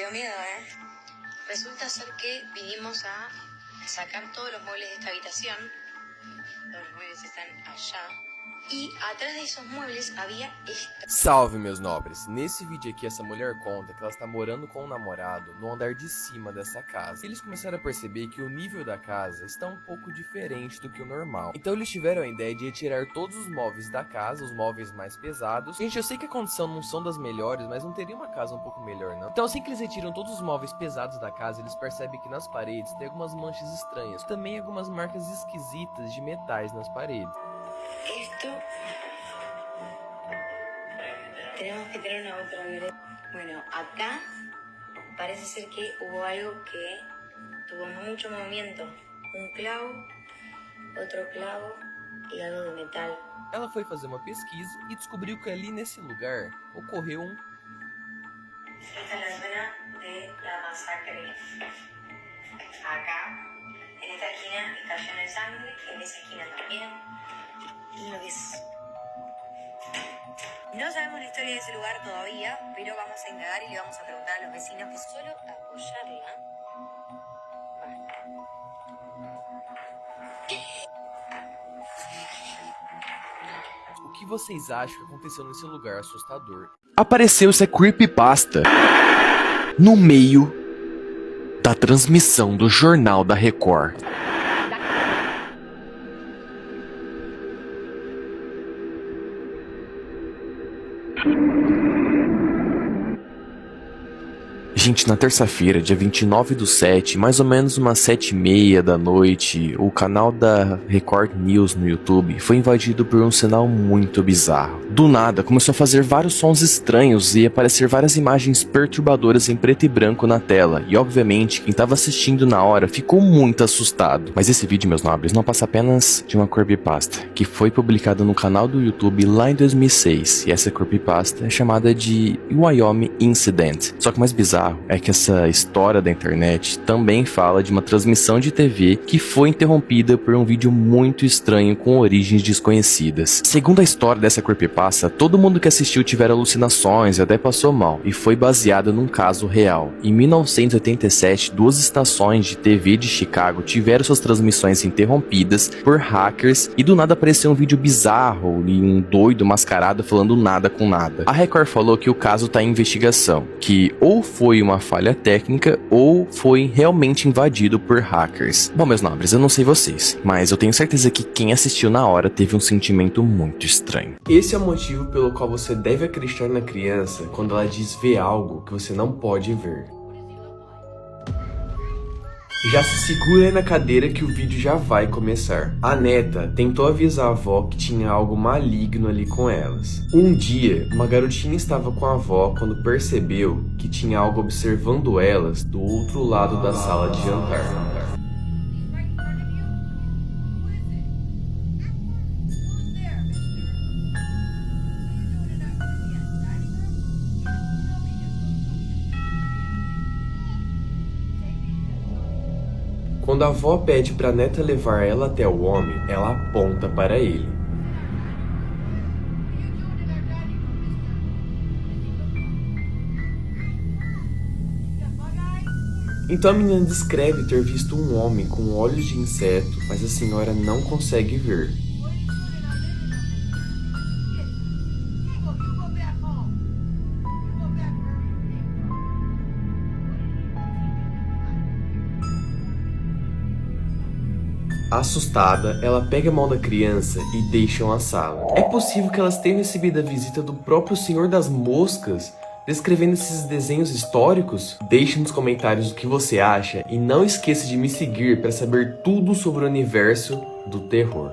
dio miedo, ¿eh? Resulta ser que vinimos a sacar todos los muebles de esta habitación. Todos los muebles están allá. E atrás desses muebles havia esta. Salve, meus nobres! Nesse vídeo aqui, essa mulher conta que ela está morando com o namorado no andar de cima dessa casa. Eles começaram a perceber que o nível da casa está um pouco diferente do que o normal. Então eles tiveram a ideia de retirar todos os móveis da casa, os móveis mais pesados. Gente, eu sei que a condição não são das melhores, mas não teria uma casa um pouco melhor, não? Então assim que eles retiram todos os móveis pesados da casa, eles percebem que nas paredes tem algumas manchas estranhas. Também algumas marcas esquisitas de metais nas paredes. Esto tenemos que tener una otra vereda. Bueno, acá parece ser que hubo algo que tuvo mucho movimiento. Un clavo, otro clavo e algo de metal. Ela foi fazer uma pesquisa e descobriu que ali nesse lugar ocorreu Esta es la zona de la masacre. Acá, en esta esquina cayó en el sangre, en esa esquina también. Y lo que es. No sabemos la historia de ese lugar todavía, pero vamos a indagar y le vamos a preguntar a los vecinos que solo apoyarla. O que vocês acham que aconteceu nesse lugar assustador? Apareceu essa creepypasta no meio da transmissão do Jornal da Record. Gente, na terça-feira, dia 29/7, mais ou menos umas 7h30 da noite, o canal da Record News no YouTube foi invadido por um sinal muito bizarro. Do nada, começou a fazer vários sons estranhos e aparecer várias imagens perturbadoras em preto e branco na tela. E obviamente, quem estava assistindo na hora ficou muito assustado. Mas esse vídeo, meus nobres, não passa apenas de uma creepypasta, que foi publicada no canal do YouTube lá em 2006. E essa creepypasta é chamada de Wyoming Incident. Só que o mais bizarro é que essa história da internet também fala de uma transmissão de TV que foi interrompida por um vídeo muito estranho com origens desconhecidas. Segundo a história dessa creepypasta, todo mundo que assistiu tiveram alucinações e até passou mal, e foi baseada num caso real. Em 1987, duas estações de TV de Chicago tiveram suas transmissões interrompidas por hackers e do nada apareceu um vídeo bizarro e um doido mascarado falando nada com nada. A Record falou que o caso está em investigação, que ou foi uma falha técnica ou foi realmente invadido por hackers. Bom, meus nobres, eu não sei vocês, mas eu tenho certeza que quem assistiu na hora teve um sentimento muito estranho. Esse é o motivo pelo qual você deve acreditar na criança quando ela diz ver algo que você não pode ver. Já se segura aí na cadeira que o vídeo já vai começar. A neta tentou avisar a avó que tinha algo maligno ali com elas. Um dia, uma garotinha estava com a avó quando percebeu que tinha algo observando elas do outro lado da sala de jantar. Quando a avó pede para a neta levar ela até o homem, ela aponta para ele. Então a menina descreve ter visto um homem com olhos de inseto, mas a senhora não consegue ver. Assustada, ela pega a mão da criança e deixam a sala. É possível que elas tenham recebido a visita do próprio Senhor das Moscas, descrevendo esses desenhos históricos? Deixe nos comentários o que você acha e não esqueça de me seguir para saber tudo sobre o universo do terror.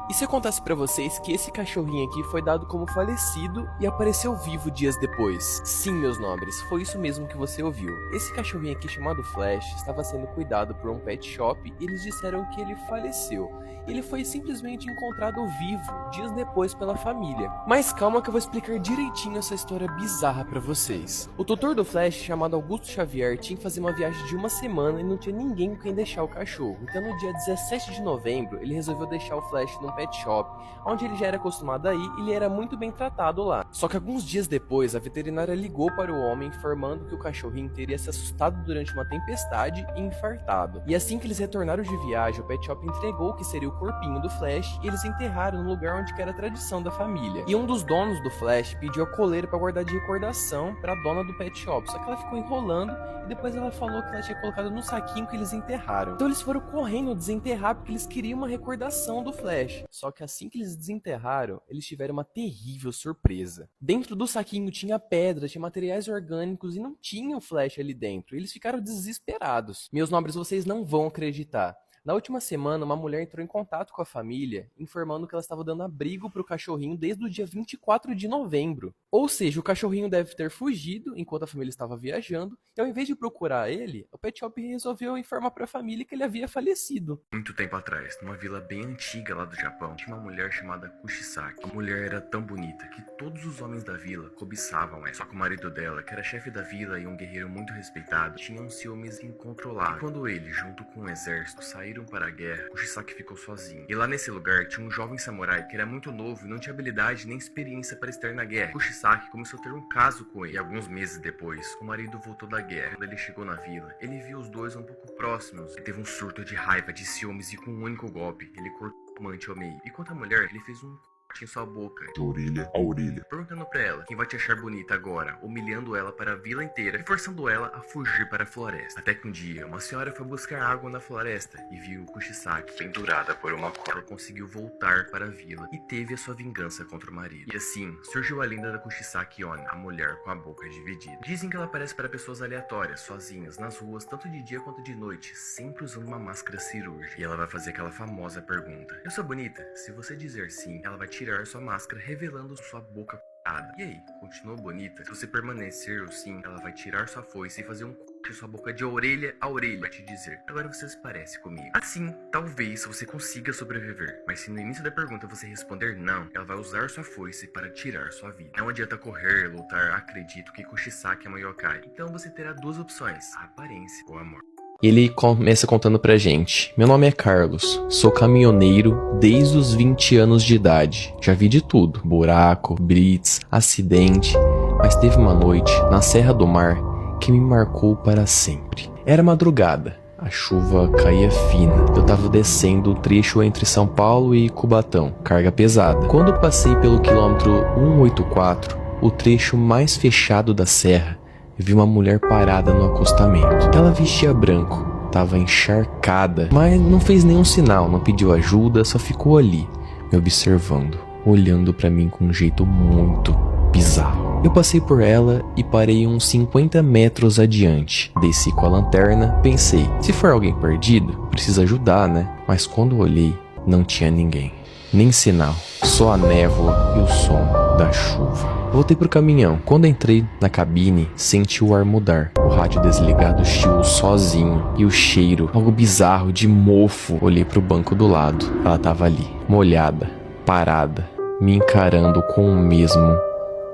E se eu contasse pra vocês que esse cachorrinho aqui foi dado como falecido e apareceu vivo dias depois? Sim, meus nobres, foi isso mesmo que você ouviu. Esse cachorrinho aqui chamado Flash estava sendo cuidado por um pet shop e eles disseram que ele faleceu. Ele foi simplesmente encontrado vivo dias depois pela família. Mas calma que eu vou explicar direitinho essa história bizarra pra vocês. O tutor do Flash, chamado Augusto Xavier, tinha que fazer uma viagem de uma semana e não tinha ninguém com quem deixar o cachorro. Então no dia 17 de novembro, ele resolveu deixar o Flash num pet shop, onde ele já era acostumado a ir e ele era muito bem tratado lá. Só que alguns dias depois, a veterinária ligou para o homem informando que o cachorrinho teria se assustado durante uma tempestade e infartado. E assim que eles retornaram de viagem, o pet shop entregou o que seria o corpinho do Flash e eles enterraram no lugar onde era a tradição da família. E um dos donos do Flash pediu a coleira para guardar de recordação para a dona do pet shop, só que ela ficou enrolando e depois ela falou que ela tinha colocado no saquinho que eles enterraram. Então eles foram correndo desenterrar porque eles queriam uma recordação do Flash. Só que assim que eles desenterraram, eles tiveram uma terrível surpresa. Dentro do saquinho tinha pedra, tinha materiais orgânicos e não tinha o Flash ali dentro. Eles ficaram desesperados. Meus nobres, vocês não vão acreditar. Na última semana, uma mulher entrou em contato com a família, informando que ela estava dando abrigo para o cachorrinho desde o dia 24 de novembro. Ou seja, o cachorrinho deve ter fugido enquanto a família estava viajando, e ao invés de procurar ele, o pet shop resolveu informar para a família que ele havia falecido. Muito tempo atrás, numa vila bem antiga lá do Japão, tinha uma mulher chamada Kushisaki. A mulher era tão bonita que todos os homens da vila cobiçavam ela. Só que o marido dela, que era chefe da vila e um guerreiro muito respeitado, tinha um ciúmes incontrolável. Quando ele, junto com o exército, saíram para a guerra, Kushisaki ficou sozinho. E lá nesse lugar tinha um jovem samurai que era muito novo e não tinha habilidade nem experiência para estar na guerra. Kushisaki começou a ter um caso com ele. E alguns meses depois, o marido voltou da guerra. Quando ele chegou na vila, ele viu os dois um pouco próximos. Ele teve um surto de raiva, de ciúmes e com um único golpe, ele cortou o amante ao meio. E quanto à mulher, ele fez um em sua boca, de orelha a orelha, perguntando pra ela quem vai te achar bonita agora, humilhando ela para a vila inteira e forçando ela a fugir para a floresta. Até que um dia, uma senhora foi buscar água na floresta e viu Kushisaki pendurada por uma corda. Ela conseguiu voltar para a vila e teve a sua vingança contra o marido. E assim, surgiu a lenda da Kushisaki Onna, a mulher com a boca dividida. Dizem que ela aparece para pessoas aleatórias, sozinhas, nas ruas, tanto de dia quanto de noite, sempre usando uma máscara cirúrgica. E ela vai fazer aquela famosa pergunta: eu sou bonita? Se você dizer sim, ela vai tirar sua máscara, revelando sua boca cortada. E aí, continuou bonita? Se você permanecer ou sim, ela vai tirar sua foice e fazer um corte em sua boca de orelha a orelha, vai te dizer: agora você se parece comigo. Assim, talvez você consiga sobreviver, mas se no início da pergunta você responder não, ela vai usar sua foice para tirar sua vida. Não adianta correr, lutar, acredito que Kushisaki é uma yokai. Então você terá duas opções: a aparência ou a morte. Ele começa contando pra gente: meu nome é Carlos, sou caminhoneiro desde os 20 anos de idade. Já vi de tudo, buraco, blitz, acidente, mas teve uma noite na Serra do Mar que me marcou para sempre. Era madrugada, a chuva caía fina, eu tava descendo o trecho entre São Paulo e Cubatão, carga pesada. Quando passei pelo quilômetro 184, o trecho mais fechado da serra, vi uma mulher parada no acostamento. Ela vestia branco, tava encharcada, mas não fez nenhum sinal, não pediu ajuda, só ficou ali, me observando, olhando pra mim com um jeito muito bizarro. Eu passei por ela e parei uns 50 metros adiante. Desci com a lanterna, pensei, se for alguém perdido, precisa ajudar, né? Mas quando olhei, não tinha ninguém. Nem sinal, só a névoa e o som da chuva. Voltei pro caminhão. Quando entrei na cabine, senti o ar mudar. O rádio desligado chiou sozinho. E o cheiro, algo bizarro, de mofo. Olhei pro banco do lado. Ela tava ali, molhada, parada, me encarando com o mesmo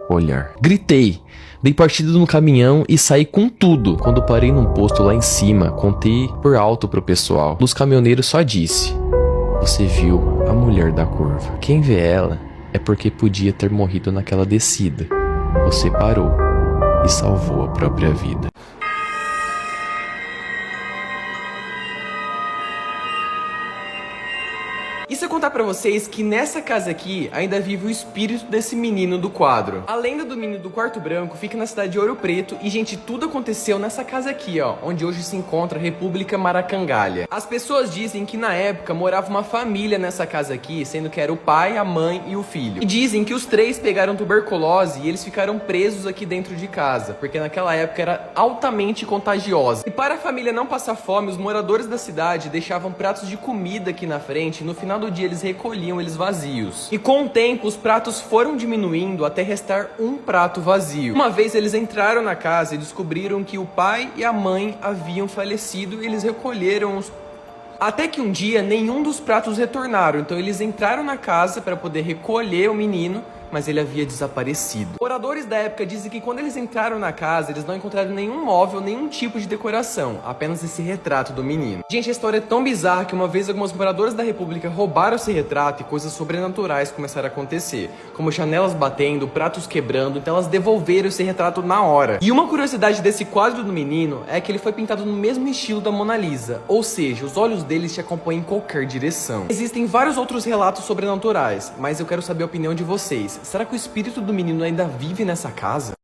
olhar. Gritei, dei partida no caminhão e saí com tudo. Quando parei num posto lá em cima, contei por alto pro pessoal. Dos caminhoneiros só disse: você viu a mulher da curva. Quem vê ela é porque podia ter morrido naquela descida. Você parou e salvou a própria vida. E se eu contar pra vocês que nessa casa aqui ainda vive o espírito desse menino do quadro. A lenda do menino do quarto branco fica na cidade de Ouro Preto e, gente, tudo aconteceu nessa casa aqui, ó, onde hoje se encontra a República Maracangalha. As pessoas dizem que na época morava uma família nessa casa aqui, sendo que era o pai, a mãe e o filho. E dizem que os três pegaram tuberculose e eles ficaram presos aqui dentro de casa, porque naquela época era altamente contagiosa. E para a família não passar fome, os moradores da cidade deixavam pratos de comida aqui na frente e no final do dia eles recolhiam eles vazios. E com o tempo os pratos foram diminuindo até restar um prato vazio. Uma vez eles entraram na casa e descobriram que o pai e a mãe haviam falecido e eles recolheram os... Até que um dia nenhum dos pratos retornaram, então eles entraram na casa para poder recolher o menino, mas ele havia desaparecido. Moradores da época dizem que quando eles entraram na casa, eles não encontraram nenhum móvel, nenhum tipo de decoração, apenas esse retrato do menino. Gente, a história é tão bizarra que uma vez algumas moradoras da República roubaram esse retrato e coisas sobrenaturais começaram a acontecer, como janelas batendo, pratos quebrando, então elas devolveram esse retrato na hora. E uma curiosidade desse quadro do menino é que ele foi pintado no mesmo estilo da Mona Lisa, ou seja, os olhos dele te acompanham em qualquer direção. Existem vários outros relatos sobrenaturais, mas eu quero saber a opinião de vocês. Será que o espírito do menino ainda vive nessa casa?